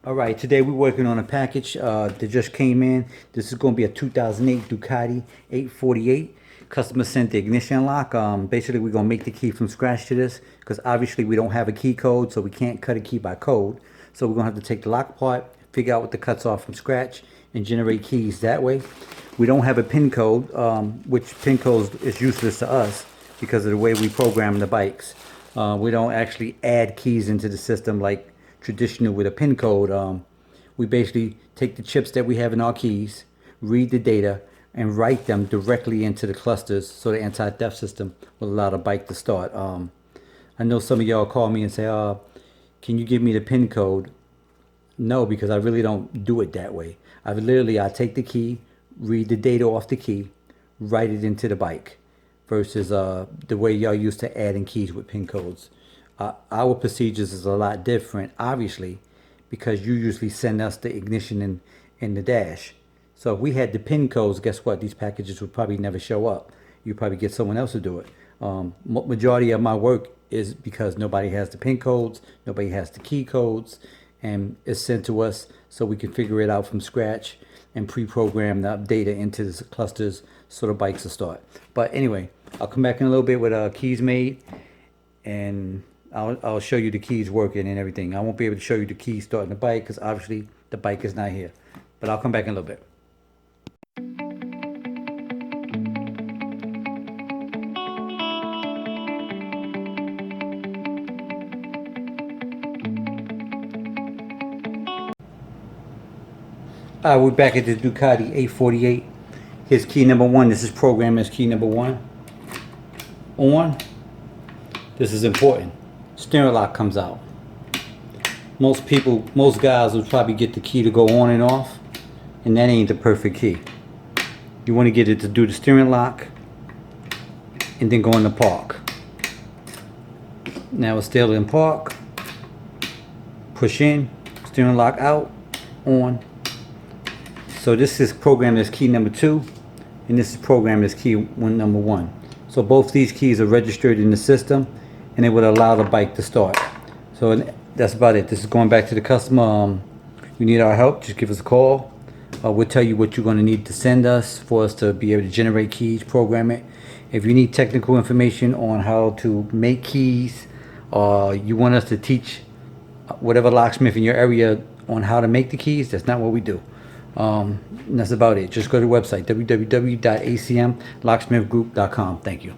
All right, today we're working on a package that just came in. This is going to be a 2008 Ducati 848. Customer sent the ignition lock. Basically, we're going to make the key from scratch to this because obviously we don't have a key code, so we can't cut a key by code. So we're going to have to take the lock apart, figure out what the cuts are from scratch, and generate keys that way. We don't have a pin code, which pin code is useless to us because of the way we program the bikes. We don't actually add keys into the system like traditional with a pin code. We basically take the chips that we have in our keys, read the data, and write them directly into the clusters so the anti-theft system will allow the bike to start. I know some of y'all call me and say, can you give me the pin code? No, because I really don't do it that way. I take the key, read the data off the key, write it into the bike versus the way y'all used to adding keys with pin codes. Our procedures is a lot different, obviously, because you usually send us the ignition in the dash. So if we had the pin codes, guess what? These packages would probably never show up. You probably get someone else to do it. Majority of my work is because nobody has the pin codes, nobody has the key codes, and it's sent to us so we can figure it out from scratch and pre-program the data into the clusters so the bikes will start. But anyway, I'll come back in a little bit with keys made, and I'll show you the keys working and everything. I won't be able to show you the keys starting the bike because obviously the bike is not here. But I'll come back in a little bit. We're back at the Ducati 848. Here's key number one. This is programmed as key number one. On. This is important. Steering lock comes out. Most guys will probably get the key to go on and off, and that ain't the perfect key. You want to get it to do the steering lock and then go in the park. Now it's still in park. Push in, steering lock out, on. So this is programmed as key number two, and this is programmed as key number one. So both these keys are registered in the system, and it would allow the bike to start. So that's about it. This is going back to the customer. You need our help, just give us a call. We'll tell you what you're going to need to send us for us to be able to generate keys, program it. If you need technical information on how to make keys, or you want us to teach whatever locksmith in your area on how to make the keys, that's not what we do. And that's about it. Just go to the website, www.acmlocksmithgroup.com. Thank you.